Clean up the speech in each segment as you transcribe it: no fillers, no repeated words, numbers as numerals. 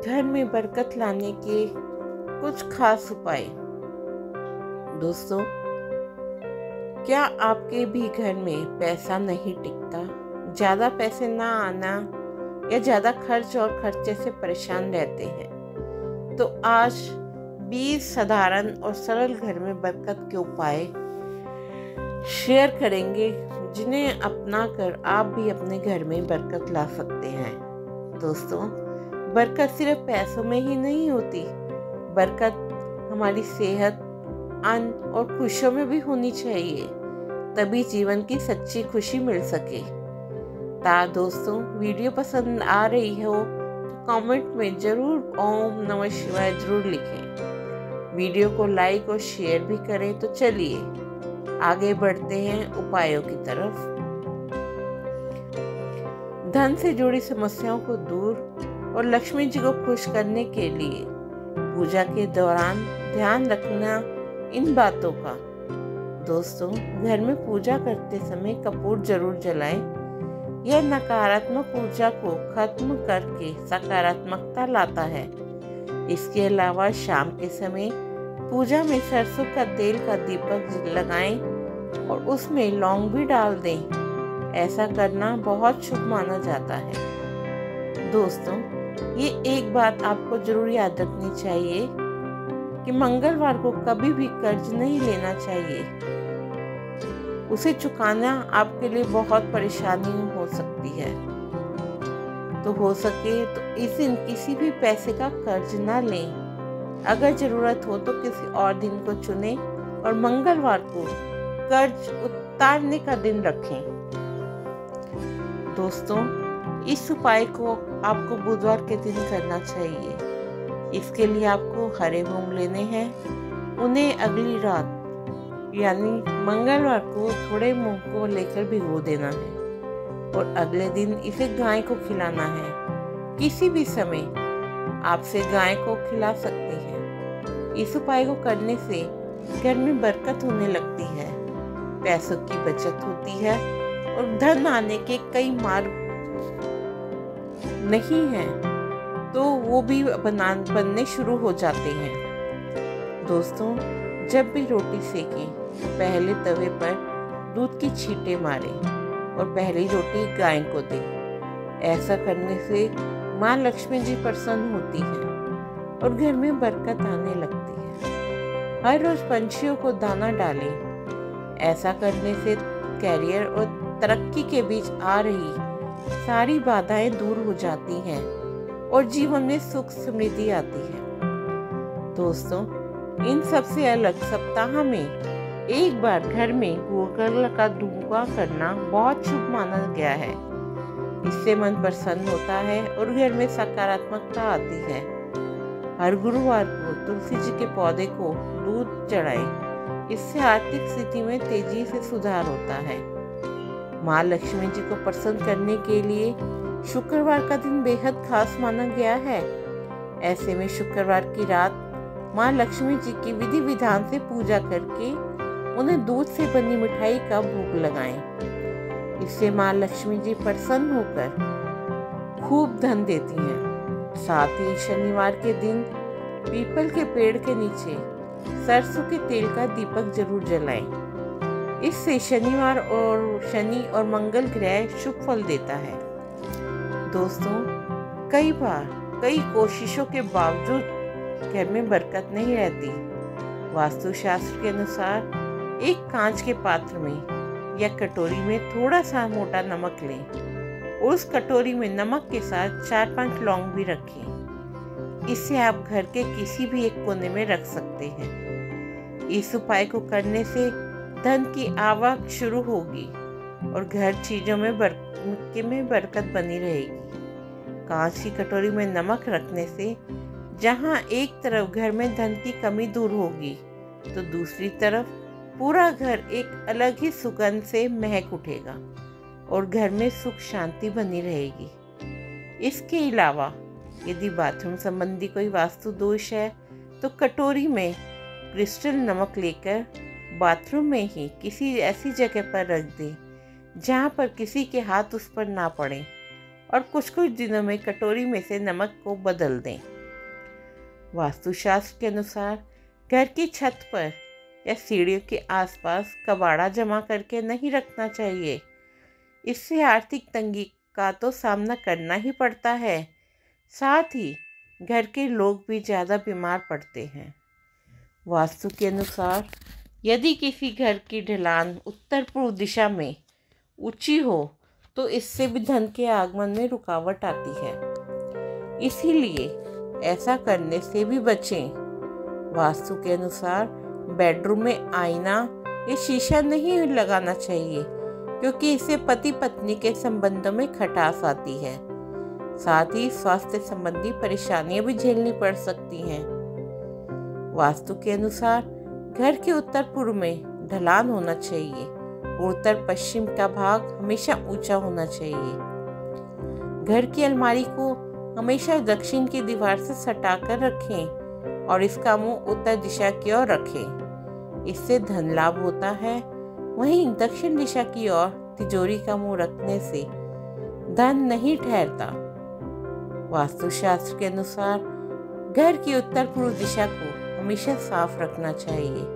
घर में बरकत लाने के कुछ खास उपाय। दोस्तों, क्या आपके भी घर में पैसा नहीं टिकता? ज़्यादा पैसे ना आना या ज़्यादा खर्च और खर्चे से परेशान रहते हैं? तो आज 20 साधारण और सरल घर में बरकत के उपाय शेयर करेंगे, जिन्हें अपना कर आप भी अपने घर में बरकत ला सकते हैं। दोस्तों, बरकत सिर्फ पैसों में ही नहीं होती, बरकत हमारी सेहत, अन्न और खुशियों में भी होनी चाहिए, तभी जीवन की सच्ची खुशी मिल सके। दोस्तों, वीडियो पसंद आ रही हो तो कमेंट में जरूर ओम नमः शिवाय जरूर लिखें। वीडियो को लाइक और शेयर भी करें। तो चलिए आगे बढ़ते हैं उपायों की तरफ। धन से जुड़ी समस्याओं को दूर और लक्ष्मी जी को खुश करने के लिए पूजा के दौरान ध्यान रखना इन बातों का। दोस्तों, घर में पूजा करते समय कपूर जरूर जलाएं। यह नकारात्मक ऊर्जा को खत्म करके सकारात्मकता लाता है। इसके अलावा शाम के समय पूजा में सरसों का तेल का दीपक लगाएं और उसमें लौंग भी डाल दें। ऐसा करना बहुत शुभ माना जाता है। दोस्तों, ये एक बात आपको जरूर याद रखनी चाहिए कि मंगलवार को कभी भी कर्ज नहीं लेना चाहिए। उसे चुकाना आपके लिए बहुत परेशानी हो सकती है। तो हो सके तो इस दिन किसी भी पैसे का कर्ज ना लें। अगर जरूरत हो तो किसी और दिन को चुनें और मंगलवार को कर्ज उतारने का दिन रखें। दोस्तों, इस उपाय को आपको बुधवार के दिन करना चाहिए। इसके लिए आपको हरे मूंग लेने हैं। उन्हें अगली रात यानी मंगलवार को थोड़े मूंग को लेकर भिगो देना है और अगले दिन इसे गाय को खिलाना है। किसी भी समय आपसे गाय को खिला सकते हैं। इस उपाय को करने से घर में बरकत होने लगती है, पैसों की बचत होती है और धन आने के कई मार्ग नहीं हैं तो वो भी बनने शुरू हो जाते हैं। दोस्तों, जब भी रोटी सेकें, पहले तवे पर दूध की छींटे मारें और पहली रोटी गाय को दें। ऐसा करने से माँ लक्ष्मी जी प्रसन्न होती हैं और घर में बरकत आने लगती है। हर रोज पंछियों को दाना डालें। ऐसा करने से कैरियर और तरक्की के बीच आ रही सारी बाधाएं दूर हो जाती हैं और जीवन में सुख समृद्धि आती है। दोस्तों, इन सबसे अलग सप्ताह में एक बार घर में गुड़ का धूआं करना बहुत शुभ माना गया है। इससे मन प्रसन्न होता है और घर में सकारात्मकता आती है। हर गुरुवार को तुलसी जी के पौधे को दूध चढ़ाएं। इससे आर्थिक स्थिति में तेजी से सुधार होता है। माँ लक्ष्मी जी को प्रसन्न करने के लिए शुक्रवार का दिन बेहद खास माना गया है। ऐसे में शुक्रवार की रात माँ लक्ष्मी जी की विधि विधान से पूजा करके उन्हें दूध से बनी मिठाई का भोग लगाएं। इससे माँ लक्ष्मी जी प्रसन्न होकर खूब धन देती हैं। साथ ही शनिवार के दिन पीपल के पेड़ के नीचे सरसों के तेल का दीपक जरूर जलाएं। इससे शनि और मंगल ग्रह शुभ फल देता है। दोस्तों, कई बार कई कोशिशों के बावजूद घर में बरकत नहीं रहती। वास्तुशास्त्र के अनुसार एक कांच के पात्र में या कटोरी में थोड़ा सा मोटा नमक लें और उस कटोरी में नमक के साथ 4-5 लौंग भी रखें। इसे आप घर के किसी भी एक कोने में रख सकते हैं। इस उपाय को करने से धन की आवक शुरू होगी और घर चीजों में बरकत बनी रहेगी। कांच की कटोरी में नमक रखने से जहां एक तरफ घर में धन की कमी दूर होगी तो दूसरी तरफ पूरा घर एक अलग ही सुगंध से महक उठेगा और घर में सुख शांति बनी रहेगी। इसके अलावा यदि बाथरूम संबंधी कोई वास्तु दोष है तो कटोरी में क्रिस्टल नमक लेकर बाथरूम में ही किसी ऐसी जगह पर रख दें जहाँ पर किसी के हाथ उस पर ना पड़े और कुछ दिनों में कटोरी में से नमक को बदल दें। वास्तुशास्त्र के अनुसार घर की छत पर या सीढ़ियों के आसपास कबाड़ा जमा करके नहीं रखना चाहिए। इससे आर्थिक तंगी का तो सामना करना ही पड़ता है, साथ ही घर के लोग भी ज़्यादा बीमार पड़ते हैं। वास्तु के अनुसार यदि किसी घर की ढलान उत्तर पूर्व दिशा में ऊंची हो तो इससे भी धन के आगमन में रुकावट आती है, इसीलिए ऐसा करने से भी बचें। वास्तु के अनुसार बेडरूम में आईना या शीशा नहीं लगाना चाहिए, क्योंकि इससे पति पत्नी के संबंधों में खटास आती है। साथ ही स्वास्थ्य संबंधी परेशानियां भी झेलनी पड़ सकती हैं। वास्तु के अनुसार घर के उत्तर पूर्व में ढलान होना चाहिए। उत्तर पश्चिम का भाग हमेशा ऊंचा होना चाहिए। घर की अलमारी को हमेशा दक्षिण की दीवार से सटाकर रखें और इसका मुंह उत्तर दिशा की ओर रखें। इससे धन लाभ होता है। वहीं दक्षिण दिशा की ओर तिजोरी का मुंह रखने से धन नहीं ठहरता। वास्तुशास्त्र के अनुसार घर की उत्तर पूर्व दिशा को हमेशा साफ रखना चाहिए।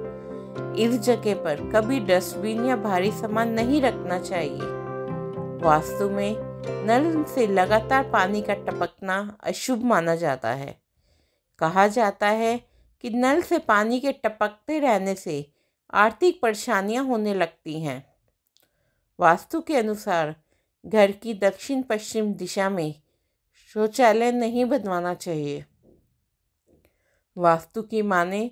इस जगह पर कभी डस्टबिन या भारी सामान नहीं रखना चाहिए। वास्तु में नल से लगातार पानी का टपकना अशुभ माना जाता है। कहा जाता है कि नल से पानी के टपकते रहने से आर्थिक परेशानियां होने लगती हैं। वास्तु के अनुसार घर की दक्षिण पश्चिम दिशा में शौचालय नहीं बनवाना चाहिए। वास्तु की माने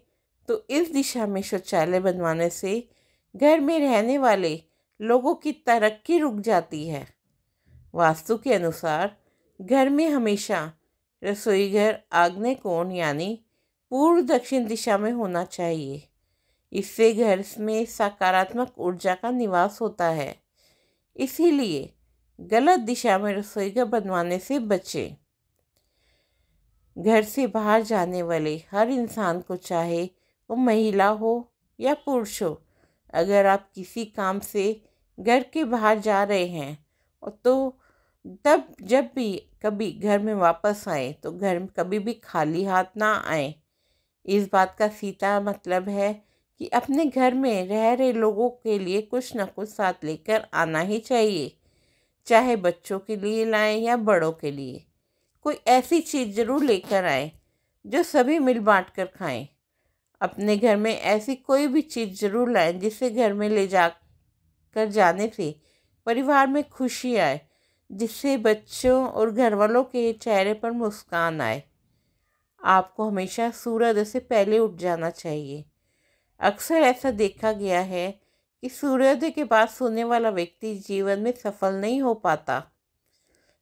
तो इस दिशा में शौचालय बनवाने से घर में रहने वाले लोगों की तरक्की रुक जाती है। वास्तु के अनुसार घर में हमेशा रसोई घर आग्नेय कोण यानी पूर्व दक्षिण दिशा में होना चाहिए। इससे घर में सकारात्मक ऊर्जा का निवास होता है, इसीलिए गलत दिशा में रसोई घर बनवाने से बचें। घर से बाहर जाने वाले हर इंसान को, चाहे वो महिला हो या पुरुष हो, अगर आप किसी काम से घर के बाहर जा रहे हैं तो तब जब भी कभी घर में वापस आए तो घर में कभी भी खाली हाथ ना आए। इस बात का सीधा मतलब है कि अपने घर में रह रहे लोगों के लिए कुछ न कुछ साथ लेकर आना ही चाहिए, चाहे बच्चों के लिए लाएं या बड़ों के लिए। कोई ऐसी चीज़ ज़रूर लेकर आए जो सभी मिल बांट कर खाएं। अपने घर में ऐसी कोई भी चीज़ ज़रूर लाएं जिसे घर में ले जाकर जाने से परिवार में खुशी आए, जिससे बच्चों और घर वालों के चेहरे पर मुस्कान आए। आपको हमेशा सूर्योदय से पहले उठ जाना चाहिए। अक्सर ऐसा देखा गया है कि सूर्योदय के बाद सोने वाला व्यक्ति जीवन में सफल नहीं हो पाता।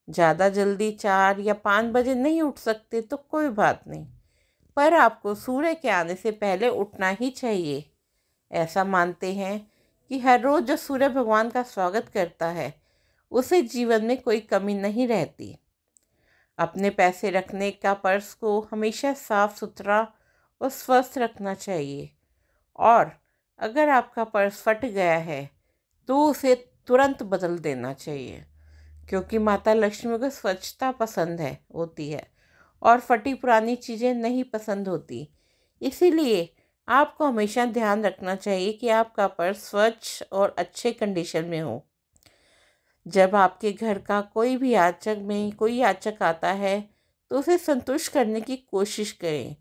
ज़्यादा जल्दी 4 या 5 बजे नहीं उठ सकते तो कोई बात नहीं, पर आपको सूर्य के आने से पहले उठना ही चाहिए। ऐसा मानते हैं कि हर रोज़ जो सूर्य भगवान का स्वागत करता है उसे जीवन में कोई कमी नहीं रहती। अपने पैसे रखने का पर्स को हमेशा साफ सुथरा और स्वस्थ रखना चाहिए, और अगर आपका पर्स फट गया है तो उसे तुरंत बदल देना चाहिए, क्योंकि माता लक्ष्मी को स्वच्छता पसंद होती है और फटी पुरानी चीज़ें नहीं पसंद होती। इसीलिए आपको हमेशा ध्यान रखना चाहिए कि आपका पर्स स्वच्छ और अच्छे कंडीशन में हो। जब आपके घर का कोई याचक आता है तो उसे संतुष्ट करने की कोशिश करें।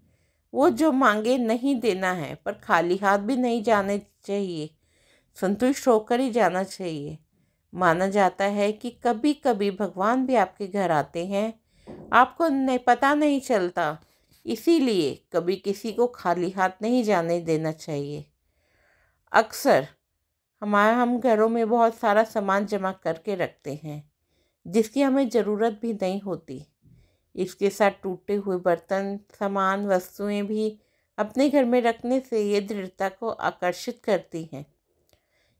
वो जो मांगे नहीं देना है, पर खाली हाथ भी नहीं जाने चाहिए, संतुष्ट होकर ही जाना चाहिए। माना जाता है कि कभी कभी भगवान भी आपके घर आते हैं, आपको पता नहीं चलता, इसीलिए कभी किसी को खाली हाथ नहीं जाने देना चाहिए। अक्सर हम घरों में बहुत सारा सामान जमा करके रखते हैं जिसकी हमें ज़रूरत भी नहीं होती। इसके साथ टूटे हुए बर्तन, सामान, वस्तुएं भी अपने घर में रखने से ये दृढ़ता को आकर्षित करती हैं।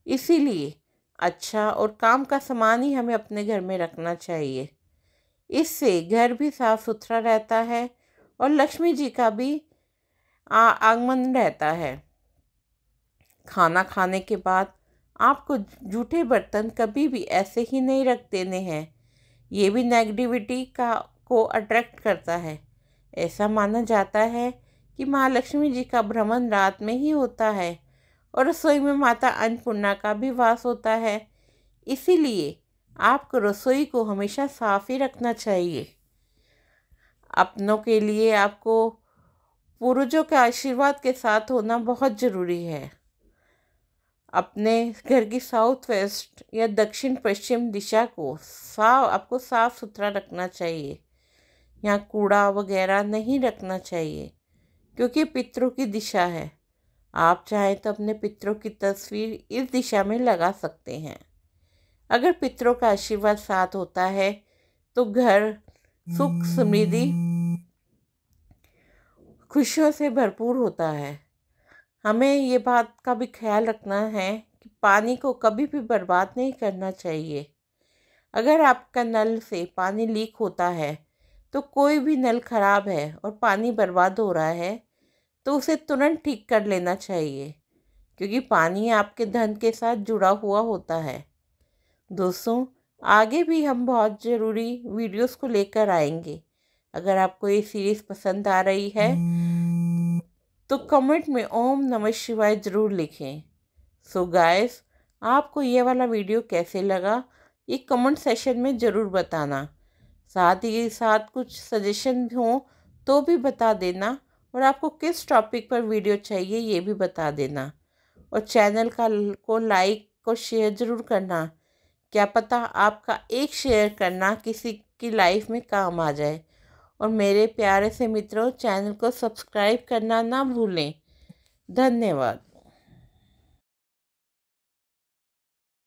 इसीलिए अच्छा और काम का सामान ही हमें अपने घर में रखना चाहिए। इससे घर भी साफ सुथरा रहता है और लक्ष्मी जी का भी आगमन रहता है। खाना खाने के बाद आपको जूठे बर्तन कभी भी ऐसे ही नहीं रख देने हैं। ये भी नेगेटिविटी को अट्रैक्ट करता है। ऐसा माना जाता है कि महालक्ष्मी जी का भ्रमण रात में ही होता है और रसोई में माता अन्नपूर्णा का भी वास होता है। इसीलिए आपको रसोई को हमेशा साफ ही रखना चाहिए। अपनों के लिए आपको पूर्वजों के आशीर्वाद के साथ होना बहुत ज़रूरी है। अपने घर की साउथ वेस्ट या दक्षिण पश्चिम दिशा को आपको साफ़ सुथरा रखना चाहिए। यहाँ कूड़ा वगैरह नहीं रखना चाहिए क्योंकि पितरों की दिशा है। आप चाहें तो अपने पितरों की तस्वीर इस दिशा में लगा सकते हैं। अगर पितरों का आशीर्वाद साथ होता है तो घर सुख समृद्धि खुशियों से भरपूर होता है। हमें ये बात का भी ख्याल रखना है कि पानी को कभी भी बर्बाद नहीं करना चाहिए। अगर आपका नल से पानी लीक होता है तो कोई भी नल ख़राब है और पानी बर्बाद हो रहा है तो उसे तुरंत ठीक कर लेना चाहिए क्योंकि पानी आपके धन के साथ जुड़ा हुआ होता है। दोस्तों, आगे भी हम बहुत ज़रूरी वीडियोस को लेकर आएंगे। अगर आपको ये सीरीज़ पसंद आ रही है तो कमेंट में ओम नमः शिवाय ज़रूर लिखें। सो गाइस, आपको ये वाला वीडियो कैसे लगा ये कमेंट सेशन में ज़रूर बताना। साथ ही साथ कुछ सजेशन हो तो भी बता देना और आपको किस टॉपिक पर वीडियो चाहिए ये भी बता देना। और चैनल को लाइक और शेयर ज़रूर करना। क्या पता आपका एक शेयर करना किसी की लाइफ में काम आ जाए। और मेरे प्यारे से मित्रों, चैनल को सब्सक्राइब करना ना भूलें। धन्यवाद।